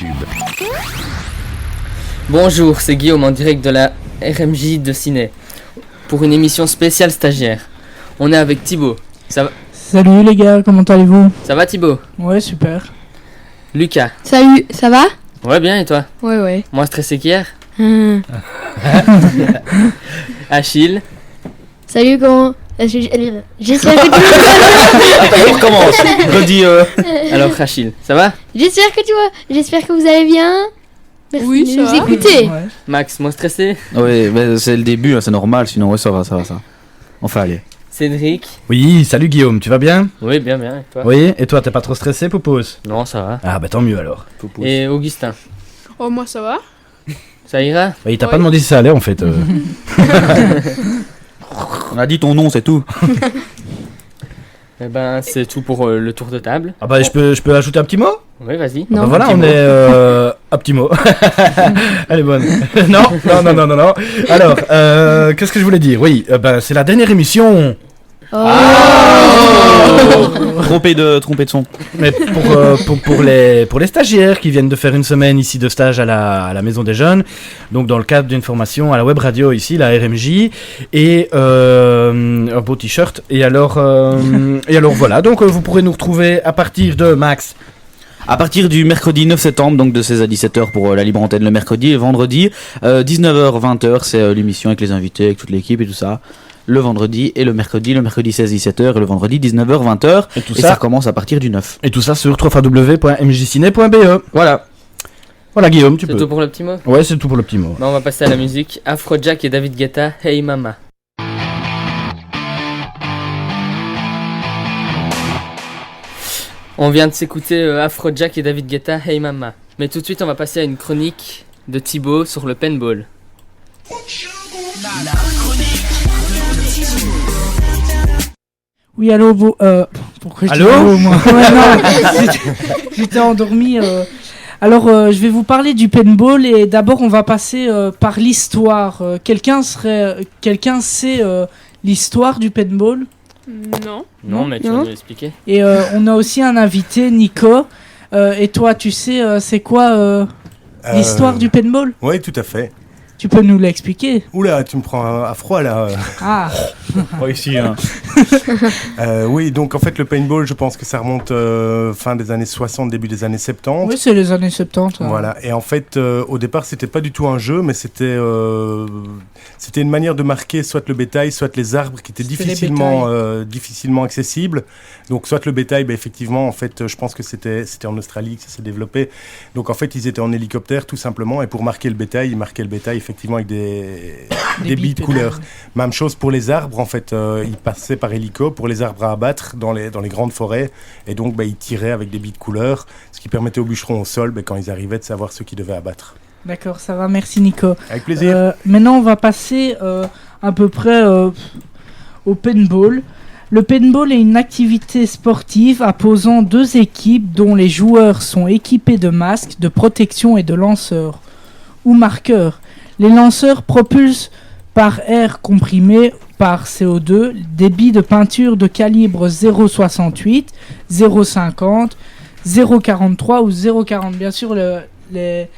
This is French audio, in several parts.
YouTube. Bonjour, c'est Guillaume en direct de la RMJ de Ciné pour une émission spéciale stagiaire. On est avec Thibaut. Ça va, Salut les gars, comment allez-vous? ça va Thibaut? Ouais, super. Lucas? Salut, ça va? Ouais, bien et toi? Ouais. Moins stressé qu'hier? Achille? Salut, comment? J'espère que tu On recommence. Redis. Alors Achille, ça va? J'espère que vous allez bien. Merci Oui, de ça nous va. écouter. Ouais. Max, moins stressé? Oui, mais c'est le début, hein, c'est normal. Sinon, ouais, ça va. Enfin, allez. Cédric? Oui, salut Guillaume, tu vas bien? Oui, bien, et toi? Oui, et toi, t'es pas trop stressé, Poupous? Non, ça va. Ah bah tant mieux alors. Et Augustin? Oh, moi ça va. Ça ira? Bah, il t'a Oui. pas demandé si ça allait en fait. On a dit ton nom, c'est tout. Eh ben, c'est tout pour le tour de table. Ah bah je peux ajouter un petit mot? Oui, vas-y. Ah bah Non. voilà, petit on mot. est un petit mot. Elle est bonne. non. Alors, qu'est-ce que je voulais dire? Oui, ben c'est la dernière émission. Trompé de son. Mais pour les stagiaires qui viennent de faire une semaine ici de stage à la Maison des Jeunes, donc dans le cadre d'une formation à la web radio ici, la RMJ, et un beau t-shirt. Et alors voilà, donc vous pourrez nous retrouver à partir de Max. À partir du mercredi 9 septembre, donc de 16 à 17h pour la libre antenne le mercredi, et vendredi 19h 20h, c'est l'émission avec les invités, avec toute l'équipe et tout ça. Le vendredi et le mercredi 16-17h et le vendredi 19h 20h. Et tout Et ça recommence à partir du 9. Et tout ça sur www.mjciné.be. Voilà Guillaume, tu C'est peux. tout pour le petit mot? Ouais, c'est tout pour le petit mot. Ben, on va passer à la musique. Afrojack et David Guetta, Hey Mama. On vient de s'écouter Afrojack et David Guetta, Hey Mama. Mais tout de suite, on va passer à une chronique de Thibaut sur le paintball. Oui, allô, pourquoi je dis Allô moi Ouais, non, j'étais endormi. Alors, je vais vous parler du paintball et d'abord, on va passer par l'histoire. Quelqu'un sait l'histoire du paintball? Non. Non, mais tu vas Non. nous l'expliquer. Et on a aussi un invité, Nico. Et toi, tu sais, c'est quoi l'histoire du paintball? Oui, tout à fait. Tu peux nous l'expliquer? Oula, tu me prends à froid là. Ah, Pas ici, hein. Oui, donc en fait le paintball, je pense que ça remonte fin des années 60, début des années 70. oui, c'est les années 70. hein. Voilà, et en fait au départ c'était pas du tout un jeu, mais c'était une manière de marquer soit le bétail, soit les arbres qui étaient C'était les difficilement accessibles. Donc soit le bétail, effectivement en fait je pense que c'était en Australie que ça s'est développé. Donc en fait ils étaient en hélicoptère tout simplement, et pour marquer le bétail, ils marquaient le bétail effectivement avec des billes de couleur. Même chose pour les arbres, en fait, ils passaient par hélico pour les arbres à abattre dans les grandes forêts, et donc ils tiraient avec des billes de couleur, ce qui permettait aux bûcherons au sol, quand ils arrivaient, de savoir ce qu'ils devaient abattre. D'accord, ça va, merci Nico. Avec plaisir. Maintenant, on va passer à peu près au paintball. Le paintball est une activité sportive opposant deux équipes dont les joueurs sont équipés de masques, de protection et de lanceurs ou marqueurs. Les lanceurs propulsent par air comprimé par CO2 des billes de peinture de calibre 0,68, 0,50, 0,43 ou 0,40. Bien sûr, les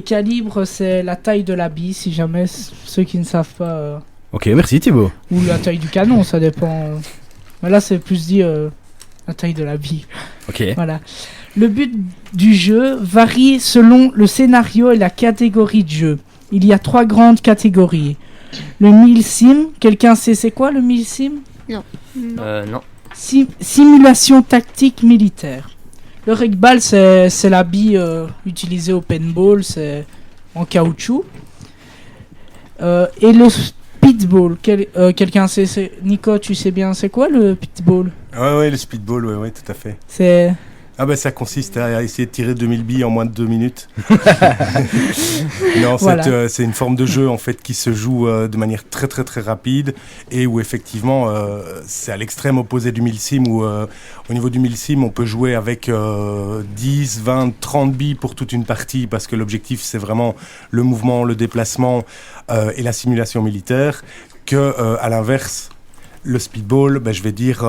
calibres, c'est la taille de la bille, si jamais ceux qui ne savent pas. Ok, merci Thibaut. Ou la taille du canon, ça dépend. Mais là, c'est plus dit la taille de la bille. Ok. Voilà. Le but du jeu varie selon le scénario et la catégorie de jeu. Il y a 3 grandes catégories. Le milsim, quelqu'un sait c'est quoi le milsim? Non. Simulation tactique militaire. Le rec-ball, c'est la bille utilisée au paintball, c'est en caoutchouc. Et le speedball, quelqu'un sait, Nico, tu sais bien c'est quoi le speedball? Ouais, le speedball, ouais, tout à fait. C'est... Ça consiste à essayer de tirer 2000 billes en moins de 2 minutes. Non, Voilà. c'est une forme de jeu en fait qui se joue de manière très très très rapide, et où effectivement c'est à l'extrême opposé du milsim, où au niveau du milsim on peut jouer avec 10, 20, 30 billes pour toute une partie, parce que l'objectif c'est vraiment le mouvement, le déplacement et la simulation militaire, que à l'inverse Le speedball, je vais dire,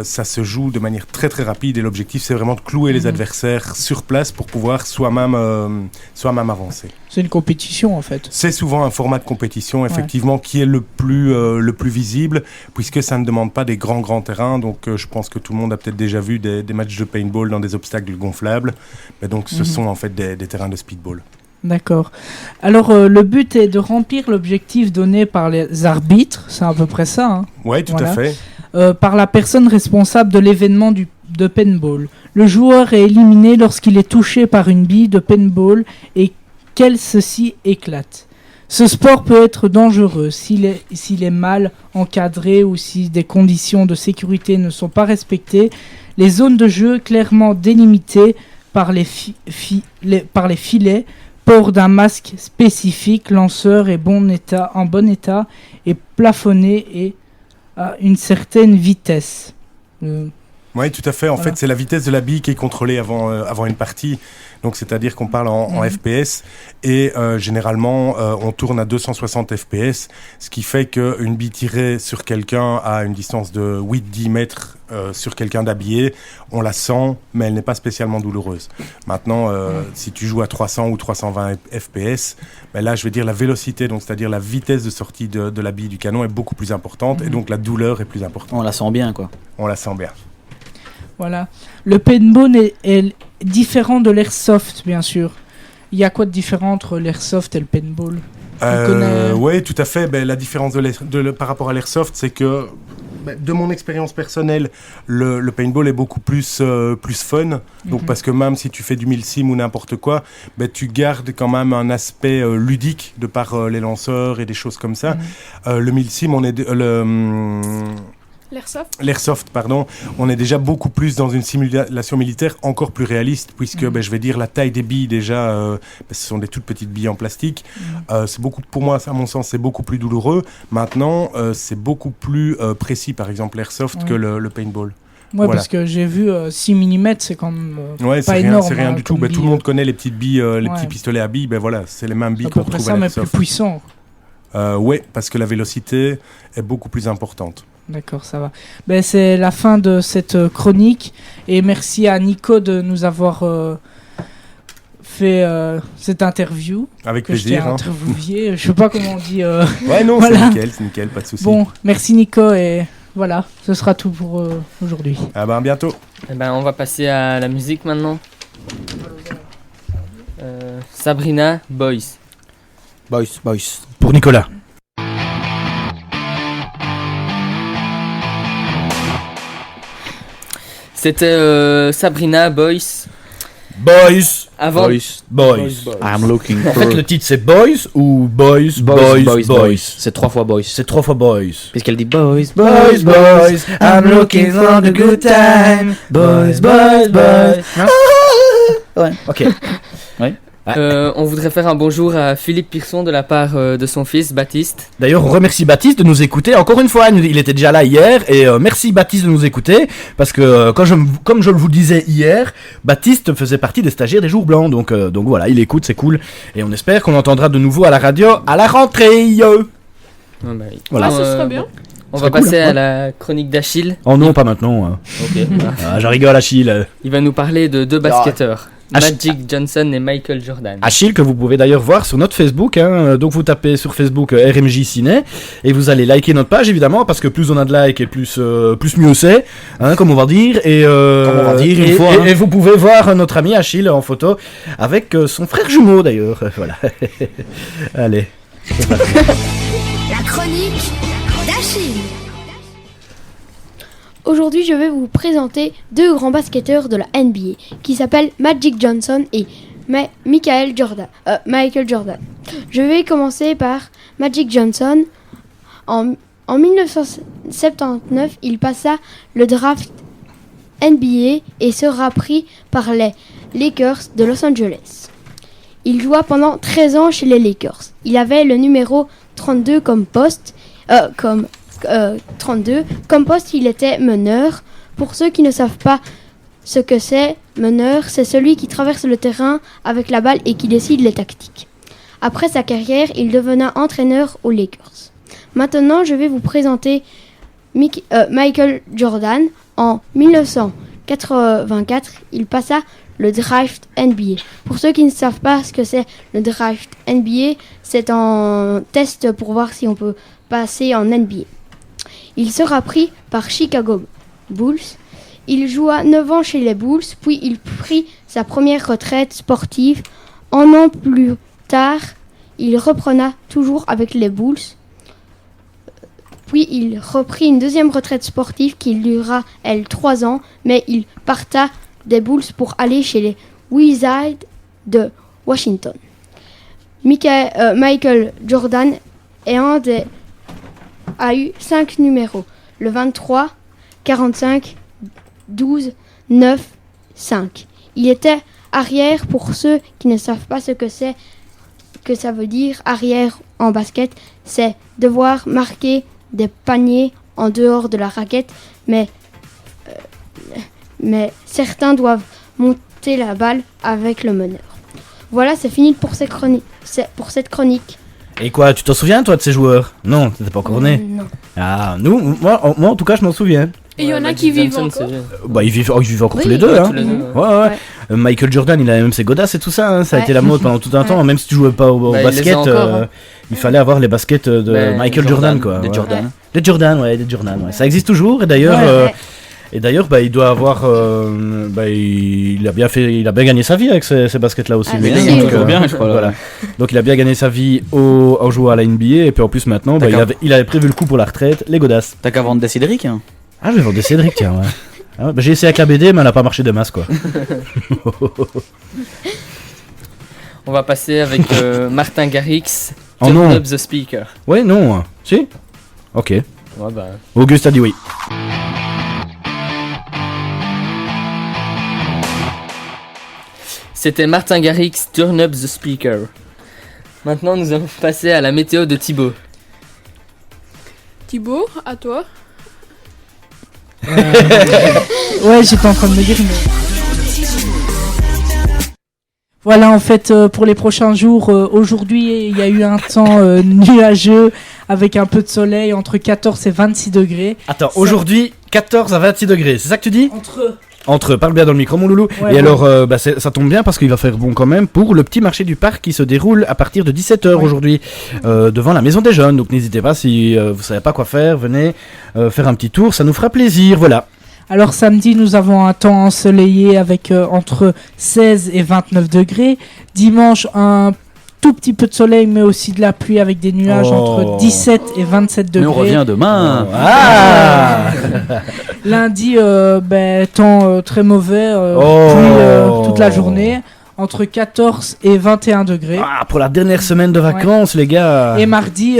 ça se joue de manière très très rapide et l'objectif c'est vraiment de clouer les adversaires sur place pour pouvoir soi-même avancer. C'est une compétition en fait. C'est souvent un format de compétition effectivement qui est le plus visible puisque ça ne demande pas des grands terrains. Donc je pense que tout le monde a peut-être déjà vu des matchs de paintball dans des obstacles gonflables. Mais donc ce sont en fait des terrains de speedball. D'accord. Alors, le but est de remplir l'objectif donné par les arbitres, c'est à peu près ça. Hein. Oui, tout à fait. Par la personne responsable de l'événement de paintball. Le joueur est éliminé lorsqu'il est touché par une bille de paintball et qu'elle ceci éclate. Ce sport peut être dangereux s'il est mal encadré ou si des conditions de sécurité ne sont pas respectées. Les zones de jeu clairement délimitées par les filets, port d'un masque spécifique, lanceur est en bon état et plafonné et à une certaine vitesse. Oui, tout à fait. En fait, c'est la vitesse de la bille qui est contrôlée avant une partie. Donc, c'est-à-dire qu'on parle en FPS et généralement, on tourne à 260 FPS, ce qui fait qu'une bille tirée sur quelqu'un à une distance de 8-10 mètres sur quelqu'un d'habillé, on la sent, mais elle n'est pas spécialement douloureuse. Maintenant, si tu joues à 300 ou 320 FPS, là, je vais dire la vélocité, donc c'est-à-dire la vitesse de sortie de la bille du canon est beaucoup plus importante et donc la douleur est plus importante. On la sent bien, quoi. On la sent bien. Voilà. Le paintball est différent de l'airsoft, bien sûr. Il y a quoi de différent entre l'airsoft et le paintball ? Oui, tout à fait. La différence par rapport à l'airsoft, c'est que, de mon expérience personnelle, le paintball est beaucoup plus fun. Donc, parce que même si tu fais du milsim ou n'importe quoi, tu gardes quand même un aspect ludique de par les lanceurs et des choses comme ça. Le milsim, L'airsoft, on est déjà beaucoup plus dans une simulation militaire encore plus réaliste, puisque je vais dire la taille des billes déjà, ce sont des toutes petites billes en plastique. C'est beaucoup, pour moi, à mon sens, c'est beaucoup plus douloureux. Maintenant, c'est beaucoup plus précis, par exemple l'airsoft, que le paintball. Ouais, parce que j'ai vu 6 mm, c'est quand même pas énorme. C'est rien du tout. Tout le monde connaît les petites billes, les petits pistolets à billes. C'est les mêmes billes qu'on retrouve à l'airsoft. Mais plus puissant. Oui, parce que la vélocité est beaucoup plus importante. D'accord, ça va. C'est la fin de cette chronique et merci à Nico de nous avoir fait cette interview. Avec plaisir. Interviewé. Je sais pas comment on dit. Voilà. C'est nickel, pas de souci. Bon, merci Nico et voilà, ce sera tout pour aujourd'hui. À bientôt. On va passer à la musique maintenant. Sabrina, Boys. Boys. Pour Nicolas. C'était Sabrina, Boys. Avant... Boys. I'm looking for... En fait, le titre c'est Boys ou Boys. C'est 3 fois Boys. C'est 3 fois Boys. Puisqu'elle dit Boys. I'm looking for the good time. Boys. Ouais. Ok. Ouais. On voudrait faire un bonjour à Philippe Pierson de la part de son fils Baptiste. D'ailleurs, on remercie Baptiste de nous écouter encore une fois. Il était déjà là hier et merci Baptiste de nous écouter parce que comme je vous le disais hier, Baptiste faisait partie des stagiaires des Jours Blancs. Donc voilà, il écoute, c'est cool et on espère qu'on entendra de nouveau à la radio à la rentrée. Voilà. Ce serait bien. On va passer à la chronique d'Achille. Oh non, pas maintenant. Ok. Je rigole, Achille. Il va nous parler de 2 basketteurs. Magic Johnson et Michael Jordan. Achille, que vous pouvez d'ailleurs voir sur notre Facebook. Donc vous tapez sur Facebook RMJ Ciné et vous allez liker notre page évidemment parce que plus on a de likes et plus mieux c'est, comme on va dire. Et vous pouvez voir notre ami Achille en photo avec son frère jumeau d'ailleurs. Voilà. Allez. La chronique d'Achille. Aujourd'hui, je vais vous présenter 2 grands basketteurs de la NBA qui s'appellent Magic Johnson et Michael Jordan. Je vais commencer par Magic Johnson. En 1979, il passa le draft NBA et sera pris par les Lakers de Los Angeles. Il joua pendant 13 ans chez les Lakers. Il avait le numéro 32 comme poste. Comme poste, il était meneur. Pour ceux qui ne savent pas ce que c'est, meneur, c'est celui qui traverse le terrain avec la balle et qui décide les tactiques. Après sa carrière, il devena entraîneur aux Lakers. Maintenant, je vais vous présenter Michael Jordan, en 1984, il passa le draft NBA. Pour ceux qui ne savent pas ce que c'est le draft NBA, c'est un test pour voir si on peut passer en NBA. Il sera pris par Chicago Bulls. Il joua 9 ans chez les Bulls, puis il prit sa première retraite sportive. Un an plus tard, il reprena toujours avec les Bulls. Puis il reprit une deuxième retraite sportive qui dura, elle, 3 ans, mais il parta des Bulls pour aller chez les Wizards de Washington. Michael Jordan a eu 5 numéros, le 23, 45, 12, 9, 5. Il était arrière. Pour ceux qui ne savent pas ce que ça veut dire arrière en basket, c'est devoir marquer des paniers en dehors de la raquette, mais certains doivent monter la balle avec le meneur. Voilà, c'est fini pour cette chronique. Et quoi, tu t'en souviens toi de ces joueurs? Non, t'étais pas encore né. Non. Ah, moi en tout cas je m'en souviens. Et il y en a qui vivent encore. Bah ils vivent encore Oui, tous les deux, hein. tous les deux, Ouais. Michael Jordan, il a même ses godasses et tout ça, hein. Ça a été la mode pendant tout un temps, même si tu jouais pas au Bah, il les basket, a encore, hein. il fallait avoir les baskets de Michael Jordan quoi. Des Ouais. Jordan. Des Jordan, ouais. Ça existe toujours et d'ailleurs il doit avoir il a bien gagné sa vie avec ces baskets là aussi. Ah, lui. bien Donc, sûr. Toujours bien, je crois. voilà. Donc il a bien gagné sa vie en jouant à la NBA et puis en plus maintenant il avait prévu le coup pour la retraite, les godasses. T'as qu'à vendre des Cédric, hein. Ah, je vais vendre des Cédric, tiens, ouais. Ah ouais, j'ai essayé avec la BD, mais elle n'a pas marché de masse, quoi. On va passer avec Martin Garrix, Oh Turn non. Up the Speaker. Ouais, non. Si? Ok. Ouais, bah. Auguste a dit oui. C'était Martin Garrix, Turn Up the Speaker. Maintenant, nous allons passer à la météo de Thibaut. Thibaut, à toi. Ouais, j'étais en train de me dire, mais... Voilà, en fait, pour les prochains jours, aujourd'hui, il y a eu un temps nuageux avec un peu de soleil entre 14 et 26 degrés. Attends, aujourd'hui, 14 à 26 degrés, c'est ça que tu dis? Entre... Parle bien dans le micro, mon loulou. Ouais, et ouais. alors, ça tombe bien parce qu'il va faire bon quand même pour le petit marché du parc qui se déroule à partir de 17h aujourd'hui devant la maison des jeunes. Donc n'hésitez pas, si vous savez pas quoi faire, venez faire un petit tour, ça nous fera plaisir, voilà. Alors samedi, nous avons un temps ensoleillé avec entre 16 et 29 degrés. Dimanche, un tout petit peu de soleil, mais aussi de la pluie avec des nuages entre 17 et 27 degrés. Mais on revient demain. Ah Lundi, temps très mauvais, pluie toute la journée, entre 14 et 21 degrés. Ah, pour la dernière semaine de vacances, les gars. Et mardi,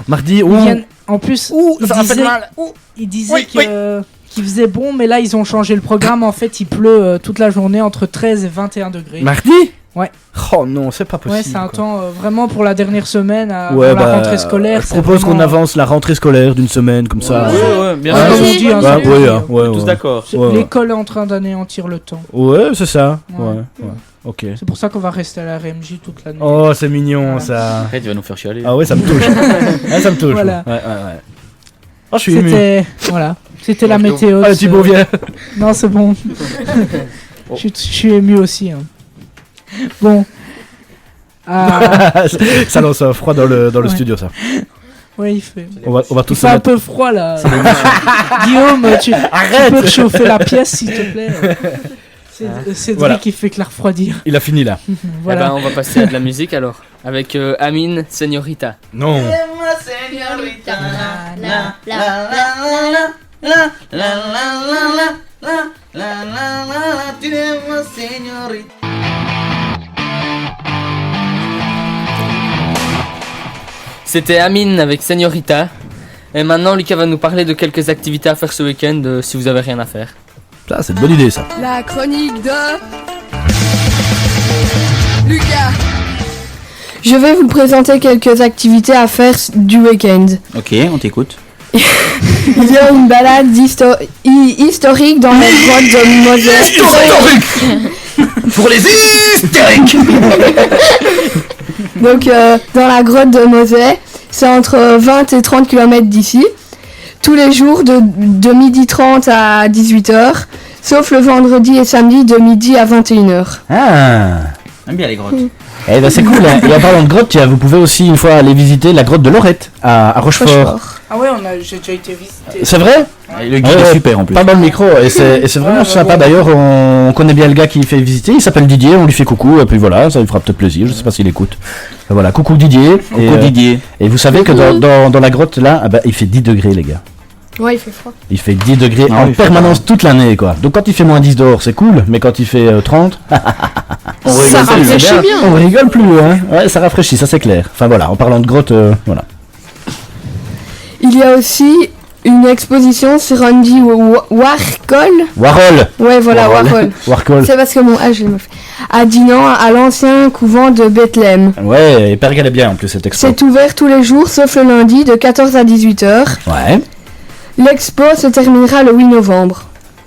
Mardi, ils viennent- en plus, ils disaient Oui, qu'il faisait bon, mais là, ils ont changé le programme. En fait, il pleut toute la journée entre 13 et 21 degrés. Mardi? Ouais. Oh non, c'est pas possible. Ouais, c'est un quoi. temps vraiment pour la dernière semaine, Ouais, avant la rentrée scolaire. Je c'est propose vraiment- qu'on avance la rentrée scolaire d'une semaine comme ça. Ouais, bien Ouais, sûr. comme on dit, hein, Ouais, c'est- ouais, hein, ouais, Tous ouais. d'accord. Ouais. L'école est en train d'anéantir le temps. Ouais, c'est ça. Ouais. Ouais. Ok. C'est pour ça qu'on va rester à la RMJ toute l'année. Oh, c'est mignon Ouais. ça. Arrête, tu vas nous faire chialer. Ah ouais, ça me touche. Ah, ça me touche. Voilà. Ouais. Oh, je suis ému. C'était la météo. Ah, de Thibaut, ce- viens. Non, c'est bon. Je suis ému aussi. Hein. Bon. Ça lance un froid dans le Ouais. studio, ça. Ouais, il fait. On va Il tous se fait un mettre. peu froid là. Guillaume, tu peux réchauffer la pièce s'il te plaît. C'est Cédric Voilà. qui fait que la refroidir. Il a fini là. Voilà. Eh ben, on va passer à de la musique alors. Avec Amine, Señorita. Non. C'était Amine avec Señorita. Et maintenant, Lucas va nous parler de quelques activités à faire ce week-end si vous avez rien à faire. Ça, c'est une bonne idée, ça. La chronique de Lucas. Je vais vous présenter quelques activités à faire du week-end. Ok, on t'écoute. Il y a une balade historique dans les grottes de Moselle. Pour les hystériques. Donc dans la grotte de Moselle, c'est entre 20 et 30 km d'ici. tous les jours de 12h30 à 18h, sauf le vendredi et samedi de midi à 21h. Ah. J'aime bien les grottes. Eh ben c'est cool. Hein. Et en parlant de grotte, tiens, vous pouvez aussi une fois aller visiter la grotte de Lorette à Rochefort. Ah ouais, j'ai déjà été visité. C'est vrai? Et le guide est super en plus. Pas dans le micro, et c'est vraiment sympa. D'ailleurs, on connaît bien le gars qui fait visiter. Il s'appelle Didier, on lui fait coucou, et puis voilà, ça lui fera peut-être plaisir. Je sais pas s'il écoute. Et voilà, coucou Didier. Coucou Didier. Et vous savez que dans la grotte là, il fait 10 degrés, les gars. Ouais, il fait froid. Il fait 10 degrés Ah, en il fait permanence toute l'année, quoi. Donc quand il fait moins 10 dehors, c'est cool, mais quand il fait 30, On rigole Ça plus, rafraîchit c'est bien. on rigole plus, hein. Ouais, ça rafraîchit, ça c'est clair. Enfin voilà, en parlant de grotte, voilà. Il y a aussi une exposition sur Andy Warhol. Warhol. Ouais, voilà, Warhol. Warhol. C'est parce que mon âge, je me fait. À Dinan, à l'ancien couvent de Bethléem. Ouais, et Père est bien en plus cette expo. C'est ouvert tous les jours, sauf le lundi, de 14 à 18h. Ouais. L'expo se terminera le 8 novembre.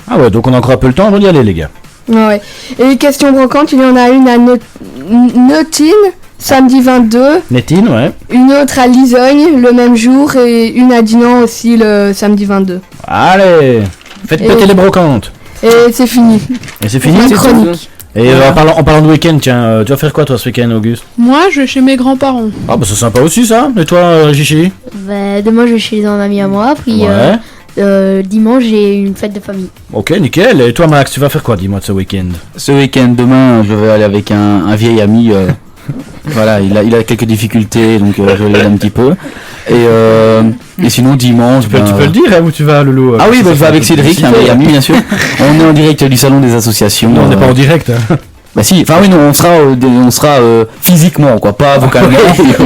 Ah ouais, donc on a encore un peu le temps avant d'y aller, les gars. Ouais. Et question brocante, il y en a une à Notine, samedi 22. Nettine, ouais. Une autre à Lisogne, le même jour. Et une à Dinan aussi, le samedi 22. Allez, faites Et- péter les brocantes. Et c'est fini. Et c'est fini, Ma c'est tout. chronique. Et en parlant de week-end, tiens, tu vas faire quoi toi ce week-end, Auguste? Moi, je vais chez mes grands-parents. Ah bah c'est sympa aussi ça. Et toi, Chichi? Bah, demain, je vais chez un ami à moi. Puis Ouais. dimanche, j'ai une fête de famille. Ok, nickel. Et toi, Max, tu vas faire quoi, dis-moi, de ce week-end? Ce week-end, demain, je vais aller avec un vieil ami. Voilà, il a quelques difficultés, donc je l'aide un petit peu. Et sinon, dimanche. Tu peux le dire, hein, où tu vas, Loulou? Ah oui, Ça bah, je fait vais avec un peu de Cédric, un publicité. vieil ami, bien sûr. On est en direct du salon des associations. Non, on n'est pas en direct. Hein. Bah si, enfin oui, non, on sera physiquement, quoi, pas vocalement.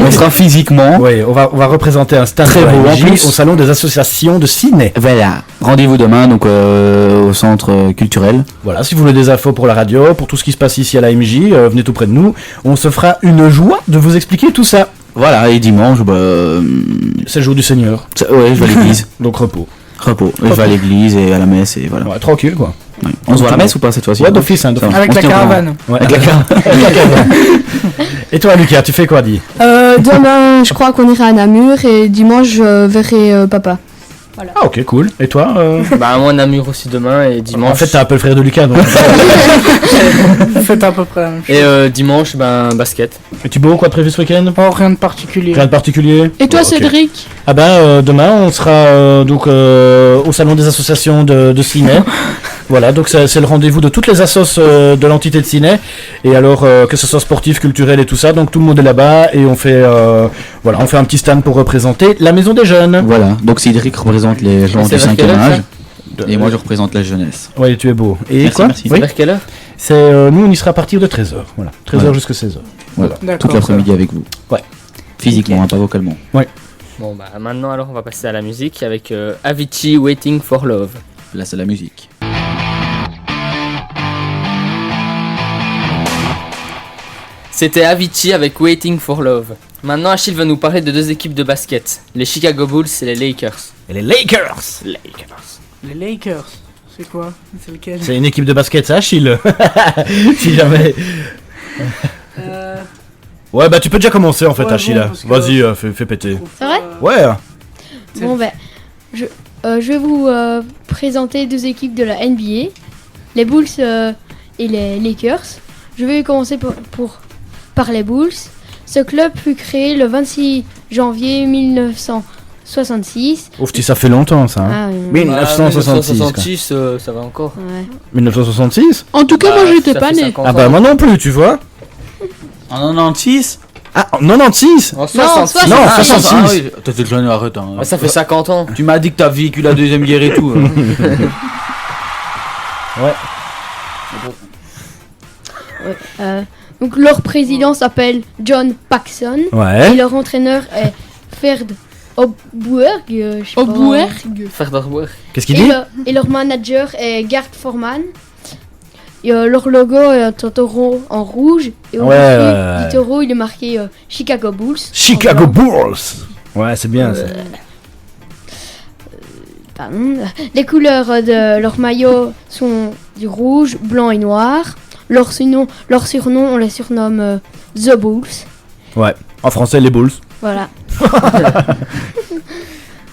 On sera physiquement. Oui, on va représenter un stand Très de la beau, en MJ plus. au salon des associations de ciné. Voilà. Rendez-vous demain, donc au centre culturel. Voilà, si vous voulez des infos pour la radio, pour tout ce qui se passe ici à la MJ, venez tout près de nous. On se fera une joie de vous expliquer tout ça. Voilà, et dimanche, C'est le jour du Seigneur, ouais, je vais à l'église. donc repos. Repos. Je vais à l'église et à la messe et voilà. Ouais, tranquille quoi. Ouais. On se voit à la messe ou pas cette fois-ci? Ouais, d'office, hein, d'office. Ça va. Avec On la se tient au courant. caravane. Ouais, avec la caravane. Et toi, Lucas, tu fais quoi, dis? Demain, je crois qu'on ira à Namur. Et dimanche, je verrai papa. Ah, ok, cool. Et toi Bah, moi, Namur aussi demain et dimanche. En fait, t'es un peu le frère de Lucas, donc. Faites à peu près la même chose. Et dimanche, ben, basket. Et Thibaut, quoi de prévu ce week-end? Oh, rien de particulier. Rien de particulier? Et toi, Bon, ok. Cédric? Ah ben demain on sera donc au salon des associations de ciné. Voilà, donc c'est le rendez-vous de toutes les assos de l'entité de ciné. Et alors que ce soit sportif, culturel et tout ça, donc tout le monde est là-bas et on fait voilà, on fait un petit stand pour représenter la maison des jeunes. Voilà, donc Cédric représente les gens C'est du vers quelle 5e heure, âge. Et moi, je représente la jeunesse. Ouais, tu es beau. Et Merci, quoi merci. Oui. Vers quelle heure? C'est nous on y sera à partir de 13h. Voilà, 13h Voilà. jusqu'à 16h. Voilà, D'accord, toute l'après-midi avec vous. Ouais. Physiquement, hein, pas vocalement. Bon, bah, maintenant, alors, on va passer à la musique avec Avicii Waiting for Love. Là, c'est la musique. C'était Avicii avec Waiting for Love. Maintenant, Achille va nous parler de deux équipes de basket, les Chicago Bulls et les Lakers. Et les Lakers. Les Lakers, c'est quoi? C'est lequel? C'est une équipe de basket, ça, Achille. Si jamais. Ouais, bah tu peux déjà commencer en fait, Ouais, Achille. bon, parce que- Vas-y, fais péter. C'est vrai? Ouais. Bon, ben, je vais vous présenter deux équipes de la NBA, les Bulls et les Lakers. Je vais commencer par les Bulls. Ce club fut créé le 26 janvier 1966. Ouf, ça fait longtemps ça. Hein. Ah, 1966. 1966, ça va encore. ouais. 1966 En tout cas, moi, Bah, j'étais ça pas fait né. 50 Ah bah ans. moi non plus, tu vois. En 96? Ah, en 96 En 66. Non, Ah, 66. Ah oui, t'es jeune, arrête. Hein. Ah, ça fait 50 ans. Tu m'as dit que t'as vécu la Deuxième Guerre et tout. Hein. Donc leur président s'appelle John Paxson et Ouais. leur entraîneur est Ferd Obuerg. je sais pas. Obuerg. Ferderberg. Qu'est-ce qu'il Et, dit et leur manager est Gert Forman. Et, leur logo est un taureau en rouge. Et au-dessus Ouais. du taureau, il est marqué Chicago Bulls. Chicago en blanc. Bulls. Ouais, c'est bien ça. Pardon. Les couleurs de leur maillot sont du rouge, blanc et noir. Leur surnom, on les surnomme The Bulls. Ouais. En français, les Bulls. Voilà.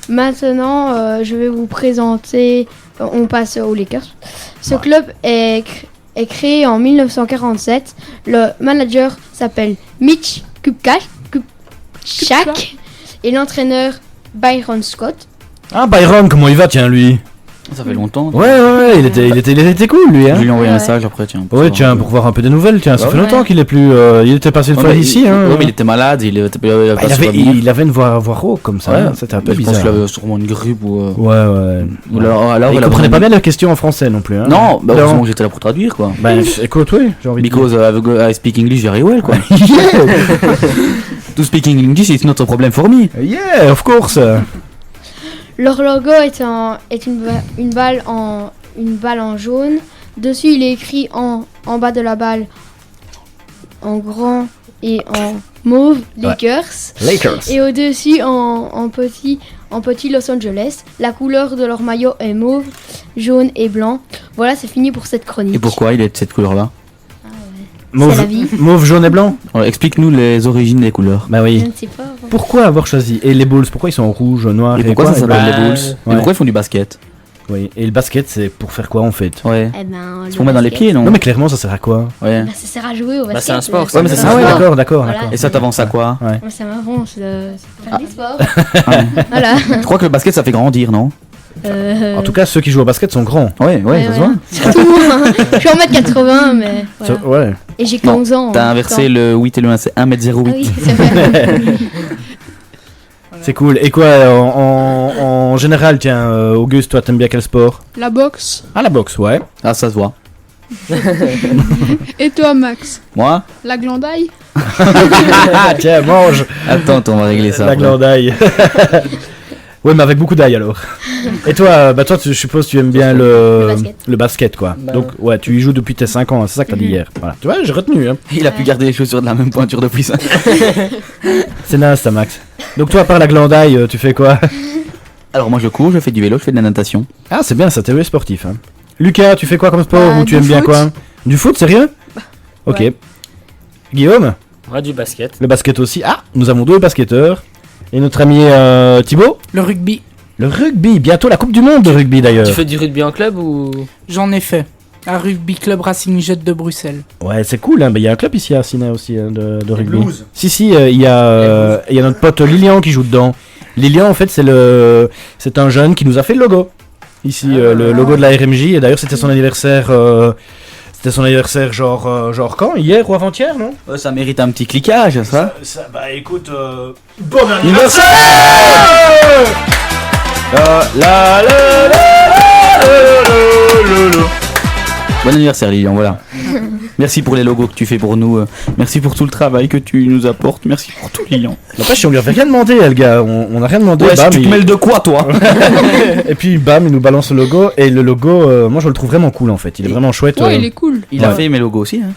Maintenant, je vais vous présenter. On passe aux Lakers. Ce club est créé en 1947. Le manager s'appelle Mitch Kupchak et l'entraîneur Byron Scott. Ah, Byron, comment il va, tiens, lui? Ça fait longtemps. Ouais, il était cool, lui, hein. Je lui ai envoyé un Ouais. message après, tiens. Ouais, tiens, pour voir un peu des nouvelles, tiens, ça Ouais. fait longtemps qu'il est plus. Il était passé une fois ici, hein. Ouais, mais il était malade, il Bah, avait il avait une voix rauque comme ça, hein, c'était un peu Je pense bizarre. qu'il avait sûrement une grippe ou. Ouais. Ou alors Il il a comprenait pas vraiment- bien la question en français non plus, hein. Non, bah Non. heureusement que j'étais là pour traduire quoi. Bah, écoute, oui, j'ai envie de dire. Because I speak English very well quoi. To speaking English is not a problem for me. Yeah, of course. Leur logo est une balle en jaune. Dessus, il est écrit en bas de la balle en grand et en mauve Lakers. Lakers. Et au-dessus en petit Los Angeles. La couleur de leur maillot est mauve, jaune et blanc. Voilà, c'est fini pour cette chronique. Et pourquoi il est de cette couleur là? C'est la vie. Mauve, jaune et blanc. Explique-nous les origines des couleurs. Bah Je oui. ne sais pas. Pourquoi avoir choisi? Et les Bulls, pourquoi ils sont rouge, noir Et pourquoi quoi? ça s'appelle Bah, les Bulls? Et ouais. pourquoi ils font du basket? Oui. Et le basket, c'est pour faire quoi en fait? Ouais. Eh ben, C'est pour mettre dans les pieds non? Non, mais clairement, ça sert à quoi? Ouais. Bah, ça sert à jouer au basket. c'est un sport, Ouais, mais ça, c'est c'est Ah un ouais, sport. d'accord. Voilà. Et ça t'avance à quoi? Ouais. Moi, ça m'avance. C'est faire du sport. Ouais. Voilà. Je crois que le basket ça fait grandir non? En tout cas, ceux qui jouent au basket sont grands. Ouais, ça se voit. Surtout moi. Je suis en 1m80, mais. Voilà. Ouais. Et j'ai Non, 15 ans. T'as en inversé même temps. le 8 et le 1, c'est 1m08. Ah oui, c'est vrai. C'est cool. Et quoi, en général, tiens, Auguste, toi, t'aimes bien quel sport? La boxe. Ah, la boxe, ouais. Ah, ça se voit. Et toi, Max? Moi? La glandaille? Ah, tiens, mange Attends, on va régler ça. la après. glandaille. Ouais, mais avec beaucoup d'ail alors. Et toi, je suppose tu aimes bien le basket, quoi. Bah, Donc, ouais, tu y joues depuis tes 5 ans, hein, c'est ça que t'as dit hier. Voilà. Tu vois, j'ai retenu, hein. Il a pu garder les chaussures de la même pointure depuis ça. C'est naze, ça, Max. Donc, toi, à part la glandaille, tu fais quoi? Alors moi je cours, je fais du vélo, je fais de la natation. Ah, c'est bien, ça, t'es sportif, hein. Lucas, tu fais quoi comme sport Bah, ou tu du aimes bien foot. quoi? Du foot, sérieux? Ok. ouais. Guillaume? Ouais, du basket. Le basket aussi. Ah, nous avons deux basketteurs. Et notre ami Thibaut? Le rugby, Le rugby, bientôt la Coupe du Monde de rugby d'ailleurs. Tu fais du rugby en club ou... j'en ai fait. Un rugby club Racing Jet de Bruxelles. Ouais, c'est cool, hein. Il y a un club ici à Sina aussi hein, de rugby. Blues. Si, il y a notre pote Lilian qui joue dedans. Lilian, en fait, c'est un jeune qui nous a fait le logo. Ici, le logo de la RMJ. Et d'ailleurs, c'était son anniversaire. Genre quand? Hier ou avant-hier, non? Ça mérite un petit cliquage, ça. Bah écoute, bon anniversaire! Bon anniversaire Lilian, voilà. Merci pour les logos que tu fais pour nous. Merci pour tout le travail que tu nous apportes. Merci pour tout Lilian. N'empêche, on lui avait rien demandé, le gars. On a rien demandé. Ouais, bam, tu te il- mêles de quoi toi? Et puis bam, il nous balance le logo. Et le logo, moi je le trouve vraiment cool en fait. Il est vraiment chouette. Ouais, il est cool. Il a Ouais. fait mes logos aussi. Hein.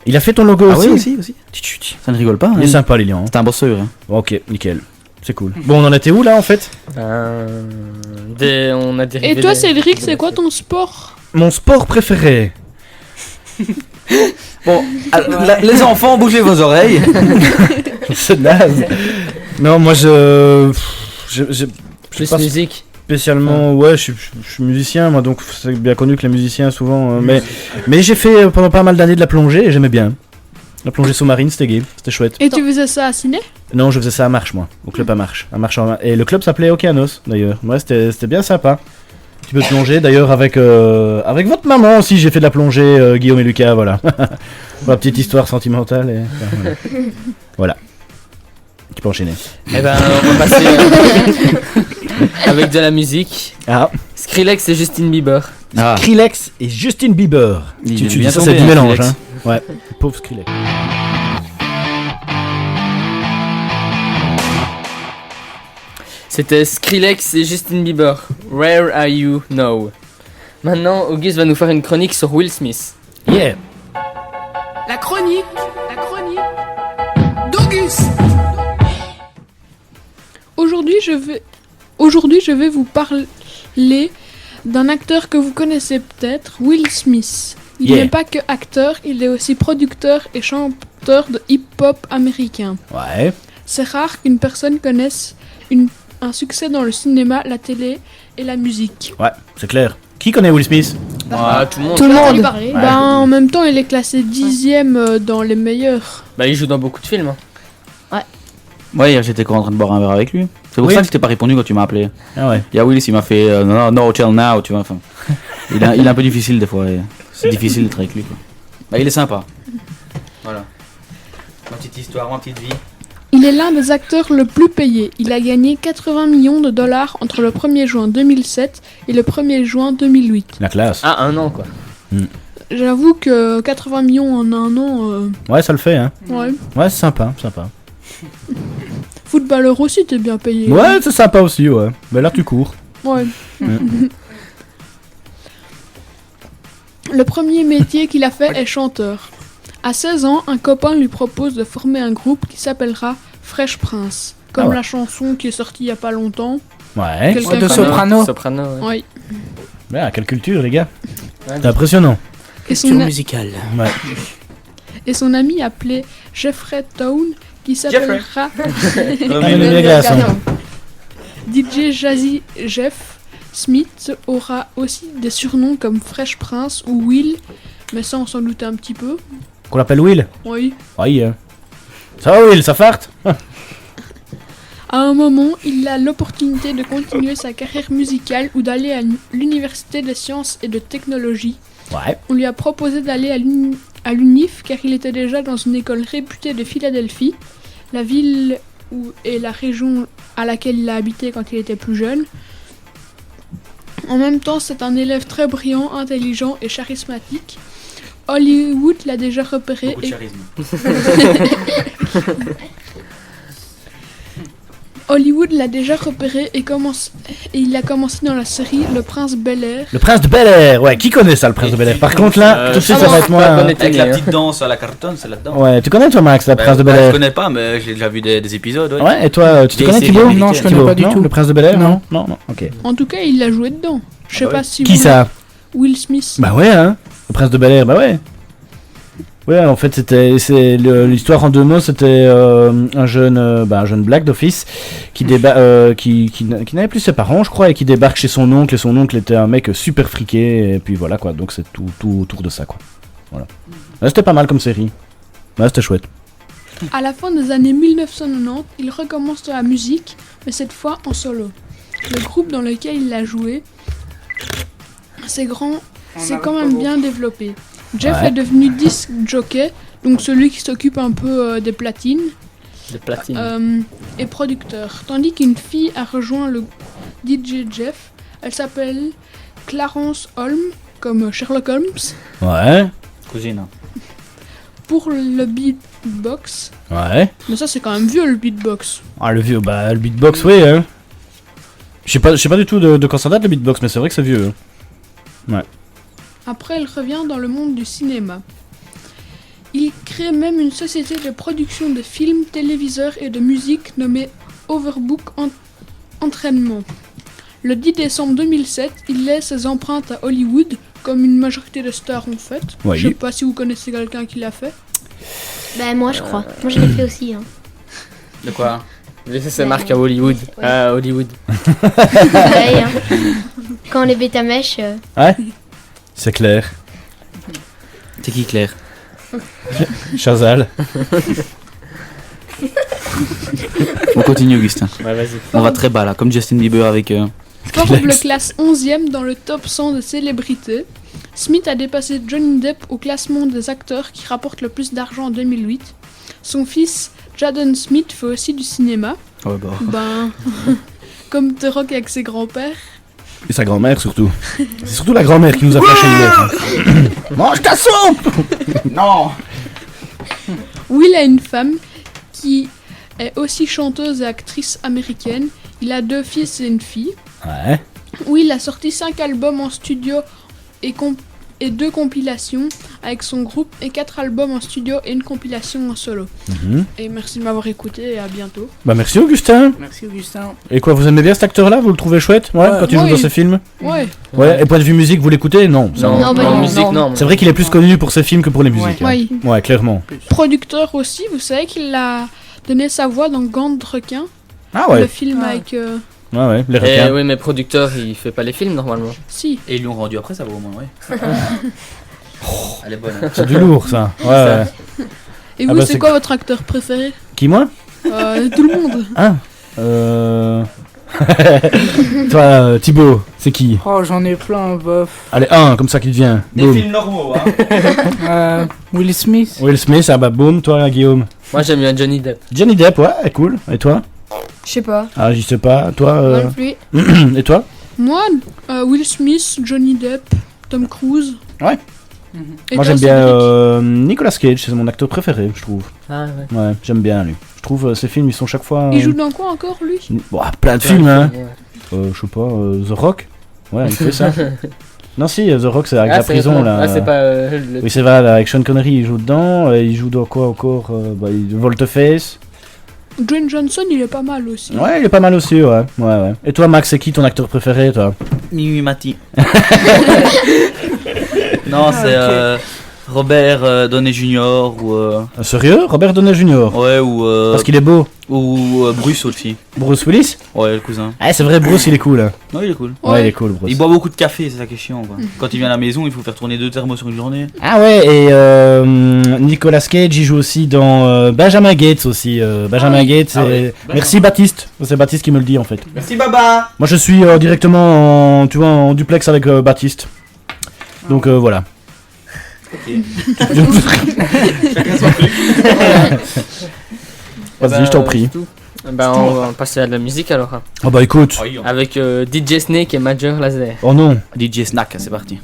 Il a fait ton logo Ah aussi? oui, aussi. Ça ne rigole pas. Il est Hein. sympa, Lilian. hein. C'est un bosseur. Hein. Ok, nickel. C'est cool. Bon, on en était où là en fait? On a dérivé Et toi, des- Cédric, de c'est quoi basket. ton sport? Mon sport préféré. Bon, les enfants, bougez vos oreilles. C'est naze. Non, moi je Plus pas musique. spécialement. Ouais, je suis musicien, moi, donc c'est bien connu que les musiciens souvent. Mais j'ai fait pendant pas mal d'années de la plongée et j'aimais bien. La plongée sous-marine, c'était gay, c'était chouette. Et tu faisais ça à Ciné? Non, je faisais ça à Marche, moi, au club à Marche. Et le club s'appelait Océanos, d'ailleurs. Ouais, c'était bien sympa. Un petit peu de plongée, d'ailleurs, avec votre maman aussi, j'ai fait de la plongée, Guillaume et Lucas, voilà. Pour la petite histoire sentimentale. Et, voilà. Voilà. Tu peux enchaîner. Eh ben, on va passer avec de la musique. Ah, Skrillex et Justin Bieber. Ah. Skrillex et Justin Bieber. Il Tu est dis bien ça, tombé, c'est du hein, mélange, Skrillex. hein. Ouais, pauvre Skrillex. C'était Skrillex et Justin Bieber. Where are you now? Maintenant, Auguste va nous faire une chronique sur Will Smith. Yeah. La chronique d'Auguste. Aujourd'hui, je vais vous parler d'un acteur que vous connaissez peut-être, Will Smith. Il Yeah. n'est pas que acteur, il est aussi producteur et chanteur de hip-hop américain. Ouais. C'est rare qu'une personne connaisse une un succès dans le cinéma, la télé et la musique. Ouais, c'est clair. Qui connaît Will Smith? Ah, tout le monde. Tout le J'ai entendu monde. parler. Ouais. En même temps, il est classé 10e dans les meilleurs. Bah, il joue dans beaucoup de films. Hein. Ouais, hier, j'étais en train de boire un verre avec lui. C'est pour Oui. ça que je t'ai pas répondu quand tu m'as appelé. Ah ouais. Il y a Willis, il m'a fait no, chill now, tu vois. Enfin, il est un peu difficile des fois. C'est difficile d'être avec lui, quoi. Bah, il est sympa. Voilà. Ma petite histoire, ma petite vie. Il est l'un des acteurs le plus payés. Il a gagné 80 millions de dollars entre le 1er juin 2007 et le 1er juin 2008. La classe. Ah, 1 an quoi. J'avoue que 80 millions en un an, Ouais, ça le fait, hein. ouais. Ouais, c'est sympa, sympa. Footballeur aussi, t'es bien payé. Ouais, c'est sympa aussi, ouais. Mais là, tu cours. Ouais. Le premier métier qu'il a fait est chanteur. À 16 ans, un copain lui propose de former un groupe qui s'appellera Fresh Prince. Comme Ah ouais. la chanson qui est sortie il y a pas longtemps. Ouais. Quelqu'un de connaît soprano. Soprano, ouais. Oui. Ah, quelle culture, les gars. Ouais. C'est impressionnant. Et son, musicale. Ouais. et son ami appelé Jeffrey Town qui s'appellera DJ Jazzy Jeff Smith aura aussi des surnoms comme Fresh Prince ou Will, mais ça on s'en doutait un petit peu. Qu'on l'appelle Will? Oui. Oui. Ça va, Will, ça farte? À un moment, il a l'opportunité de continuer sa carrière musicale ou d'aller à l'université des sciences et de technologie. Ouais. On lui a proposé d'aller à l'UNIF car il était déjà dans une école réputée de Philadelphie, la ville et la région à laquelle il a habité quand il était plus jeune. En même temps, c'est un élève très brillant, intelligent et charismatique. Hollywood l'a déjà repéré Beaucoup de et charisme. Hollywood l'a déjà repéré et il a commencé dans la série Le Prince Bel-Air. Le Prince de Bel-Air. Ouais, qui connaît ça, le Prince de Bel-Air? Par contre, là, tout de suite, ça va être pas moi. qu'on hein. était Avec la né, hein. petite danse à la cartonne, c'est là-dedans. Ouais, tu connais, toi, Max, le Prince de Je Bel-Air? connais pas, mais j'ai déjà vu des épisodes. Ouais. Ouais, et toi, tu te Des connais, séries Thibaut? américaines. Non, je connais Thibaut, pas du non, tout. Le Prince de Bel-Air? Non. Non, ok. En tout cas, il a joué dedans. Je sais Ah ouais. pas si Qui vous- ça? Will Smith. Bah ouais, hein. Le Prince de Bel-Air, bah ouais. Ouais, en fait, l'histoire en deux mots, c'était un jeune black d'office qui n'avait plus ses parents, je crois, et qui débarque chez son oncle. Et son oncle était un mec super friqué, et puis voilà quoi. Donc c'est tout autour de ça quoi. Voilà. Ouais, c'était pas mal comme série. Ouais, c'était chouette. À la fin des années 1990, il recommence de la musique, mais cette fois en solo. Le groupe dans lequel il a joué, c'est quand même bien développé. Jeff Ouais. est devenu disc jockey, donc celui qui s'occupe un peu des platines, De platine. et producteur. Tandis qu'une fille a rejoint le DJ Jeff, elle s'appelle Clarence Holmes, comme Sherlock Holmes, Ouais. Cousine. pour le beatbox. Ouais. Mais ça c'est quand même vieux le beatbox. Ah, le vieux, le beatbox, oui, hein. Je sais pas du tout de quand ça date le beatbox, mais c'est vrai que c'est vieux. Hein. Après, elle revient dans le monde du cinéma. Il crée même une société de production de films, téléviseurs et de musique nommée Overbook Entraînement. Le 10 décembre 2007, il laisse ses empreintes à Hollywood, comme une majorité de stars ont fait. Oui. Je sais pas si vous connaissez quelqu'un qui l'a fait. Bah moi je crois. Moi je l'ai fait aussi. Hein. De quoi? Laissez ses marques à Hollywood. Ouais. À Hollywood. Pareil, hein. Quand les bêta-mèches... Ouais. C'est clair. C'est qui Claire? Chazal. On continue, Augustin. Ouais, vas-y. On va très bas là, comme Justin Bieber avec. Forbes le classe 11e dans le top 100 des célébrités. Smith a dépassé Johnny Depp au classement des acteurs qui rapportent le plus d'argent en 2008. Son fils, Jaden Smith, fait aussi du cinéma. Ouais, bah. Ben, comme The Rock avec ses grands-pères. Et sa grand-mère surtout. C'est surtout la grand-mère qui nous a flashé hier. Mange ta soupe. Non! Will a une femme qui est aussi chanteuse et actrice américaine. Il a 2 fils et une fille. Ouais. Will a sorti 5 albums en studio et 2 compilations avec son groupe et 4 albums en studio et une compilation en solo. Mhm. Et merci de m'avoir écouté et à bientôt. Bah merci Augustin. Merci Augustin. Et quoi, vous aimez bien cet acteur-là? Vous le trouvez chouette? Ouais, quand il joue Oui. dans ses films? Ouais, Ouais. Et point de vue musique, vous l'écoutez? Non. ça, Non, Non, bah en non, musique, non. non. C'est vrai qu'il est plus connu pour ses films que pour les musiques. hein. oui. Ouais, clairement. Producteur aussi, vous savez qu'il a donné sa voix dans Gants de requin, Ah le ouais. film Ah. avec Ouais, les Et requins. oui, mais producteur, il fait pas les films normalement. Si. Et ils l'ont rendu après, ça va au moins, ouais. Elle est bonne. Hein. C'est du lourd, ça. Ouais, ouais. Et Ah vous, bah, c'est c'est- quoi votre acteur préféré? Qui, moi? Tout le monde. Ah. Toi, Thibaut, c'est qui? Oh, j'en ai plein, bof. Allez, un, comme ça qui te vient. Des Boum. films normaux, hein. Will Smith. Will Smith, ah bah boum, toi, Guillaume. Moi j'aime bien Johnny Depp. Johnny Depp, ouais, cool. Et toi? Je sais pas. Ah, j'y sais pas. Toi, Moi non plus. et toi? Moi, Will Smith, Johnny Depp, Tom Cruise. Ouais. Et Moi, toi, j'aime bien Cédric Nicolas Cage, c'est mon acteur préféré, je trouve. Ah ouais. Ouais, j'aime bien lui. Je trouve ses films, ils sont chaque fois. Il joue dans quoi encore, lui? Bon, plein de films, hein. Ouais. Je sais pas, The Rock. Ouais, il fait ça. Non, si, The Rock, c'est avec Ah, la c'est prison, vrai. là. Ah, c'est pas le. Oui, c'est vrai, là, avec Sean Connery, il joue dedans. Il joue dans quoi encore Volte-Face. Dwayne Johnson, il est pas mal aussi. Ouais, il est pas mal aussi, ouais. Ouais. Et toi, Max, c'est qui ton acteur préféré, toi? Mimi Mati. Non, c'est Robert Downey Jr. ou. Sérieux? Robert Downey Jr. Ouais, ou. Parce qu'il est beau. Ou Bruce aussi. Bruce Willis? Ouais, le cousin. Ah, c'est vrai, Bruce, il est cool. Hein. Ouais, il est cool. Ouais, il est cool, Bruce. Il boit beaucoup de café, c'est ça qui est chiant, quoi. Quand il vient à la maison, il faut faire tourner 2 thermos sur une journée. Ah ouais, et Nicolas Cage, il joue aussi dans Benjamin Gates aussi. Benjamin Gates, Ah et... ouais. Merci Baptiste. C'est Baptiste qui me le dit en fait. Merci, Baba. Moi je suis directement tu vois, en duplex avec Baptiste. Donc voilà. Ok. Chacun son truc. Vas-y, je t'en prie. c'est tout. Ben, on va passer à de la musique alors. Hein. Oh bah écoute. Avec DJ Snake et Major Lazer. Oh non. DJ Snack, c'est parti.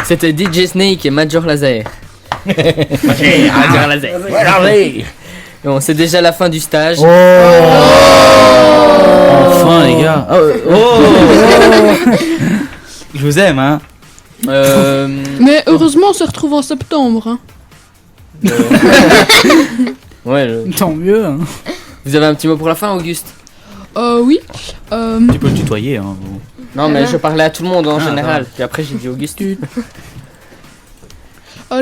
C'était DJ Snake et Major Lazer. Major Lazer. Et bon, c'est déjà la fin du stage. Oh. Enfin, les gars. Je vous aime, hein. Mais heureusement, on se retrouve en septembre. Hein. Ouais, Tant mieux. Hein. Vous avez un petit mot pour la fin, Auguste? Oui. Tu peux le tutoyer, hein. Non, mais je parlais à tout le monde en Ah, général. Puis après, j'ai dit Auguste.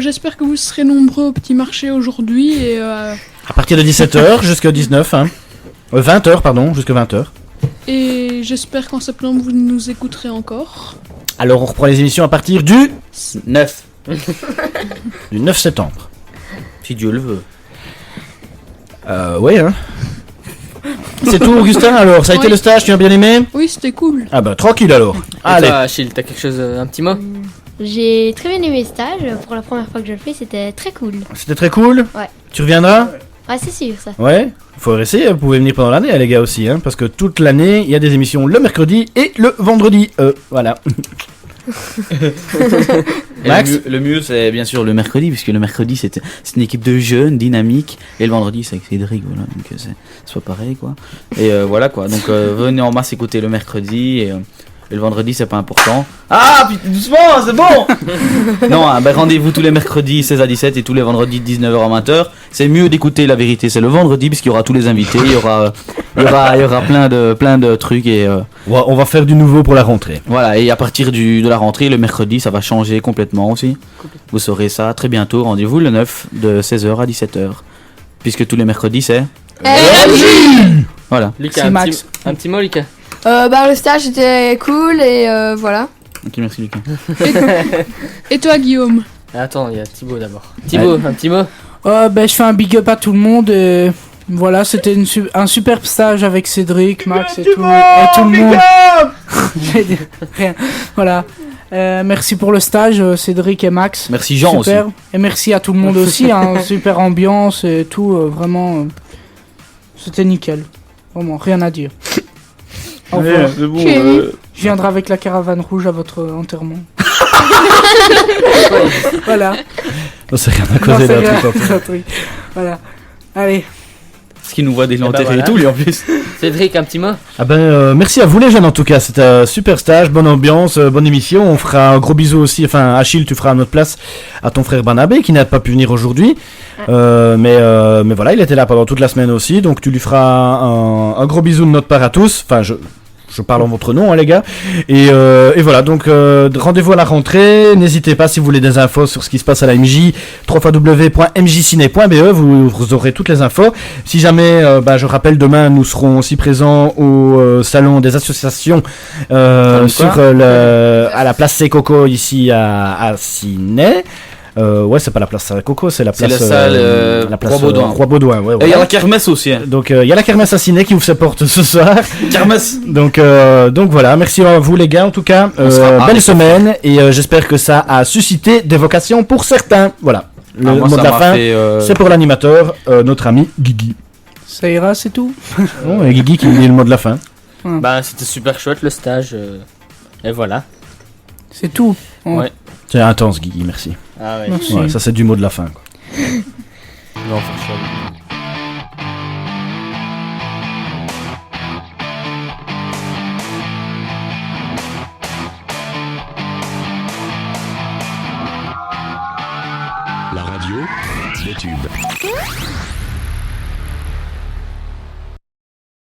J'espère que vous serez nombreux au petit marché aujourd'hui et À partir de 17h jusqu'à 19 hein. 20h pardon, jusqu'à 20h. j'espère qu'en septembre vous nous écouterez encore. Alors on reprend les émissions à partir du 9. du 9 septembre. Si Dieu le veut. Ouais hein. C'est tout Augustin alors, ça a été Oui. le stage, tu as bien aimé? Oui, c'était cool. Ah bah tranquille alors. Et Allez. toi, Achille, t'as quelque chose, un petit mot? J'ai très bien aimé le stage. Pour la première fois que je le fais, c'était très cool. C'était très cool. Ouais. Tu reviendras? Ouais, c'est sûr ça. Ouais. Faut essayer, vous pouvez venir pendant l'année les gars aussi hein, parce que toute l'année, il y a des émissions le mercredi et le vendredi. Voilà. Et Max le mieux, c'est bien sûr le mercredi, puisque le mercedi c'est une équipe de jeunes, dynamique, et le vendredi c'est avec Cédric, voilà, donc c'est pas pareil quoi. Et voilà quoi, donc venez en masse écouter le mercredi, et le vendredi c'est pas important. Ah putain, doucement, c'est bon. Non, hein, bah, rendez-vous tous les mercredis 16 à 17 et tous les vendredis 19h à 20h. C'est mieux d'écouter la vérité, c'est le vendredi, puisqu'il y aura tous les invités, il y aura plein de trucs et on va faire du nouveau pour la rentrée. voilà, et à partir de la rentrée, le mercredi, ça va changer complètement aussi. Vous saurez ça très bientôt. Rendez-vous le 9 de 16h à 17h. Puisque tous les mercredis, c'est... Voilà. Lucas, C'est Max. un petit mot, Lucas? Le stage était cool et voilà. Ok, merci Lucas. Et toi, Guillaume? Attends, il y a Thibaut d'abord. Thibaut, un petit mot? Je fais un big up à tout le monde et voilà, c'était un superbe stage avec Cédric, Max et tout le monde. J'ai dit rien. Voilà. Merci pour le stage, Cédric et Max. Merci Jean Super. aussi. Et merci à tout le monde aussi. Hein, super ambiance et tout. Vraiment, c'était nickel. Vraiment, rien à dire. Au revoir. c'est bon. Je viendrai avec la caravane rouge à votre enterrement. Voilà. Non, c'est rien à Non, causer c'est d'un rien, truc. c'est un truc. Voilà. Allez. Parce qu'il nous voit déjà Eh ben enterré voilà. et tout, lui en plus. Cédric, un petit mot? Ah ben merci à vous les jeunes en tout cas, c'était un super stage, bonne ambiance, bonne émission. On fera un gros bisou aussi, enfin Achille tu feras à notre place à ton frère Barnabé qui n'a pas pu venir aujourd'hui. Mais voilà, il était là pendant toute la semaine aussi, donc tu lui feras un gros bisou de notre part à tous. Enfin je je parle en votre nom, hein, les gars. Et voilà, donc rendez-vous à la rentrée. N'hésitez pas si vous voulez des infos sur ce qui se passe à la MJ, www.mjciné.be, vous aurez toutes les infos. Si jamais, je rappelle, demain, nous serons aussi présents au salon des associations à la place Secoco ici à Ciné. Ouais, c'est pas la place Coco, c'est la place. C'est la salle Roi-Baudouin. Ouais, Et il y a la kermesse aussi. Hein. Donc il y a la kermesse à Ciné qui ouvre ses portes ce soir. Kermesse. Donc voilà, merci à vous les gars en tout cas. Belle semaine et j'espère que ça a suscité des vocations pour certains. Voilà. Le mot de la fin, c'est pour l'animateur, notre ami Guigui. Ça ira, c'est tout. Bon, et Guigui qui dit le mot de la fin. Bah, c'était super chouette le stage. Et voilà. C'est tout. Ouais. C'est intense, Guigui, merci. Ah ouais. Merci. Ouais, ça c'est du mot de la fin. Quoi. Non, franchement. La radio des tubes.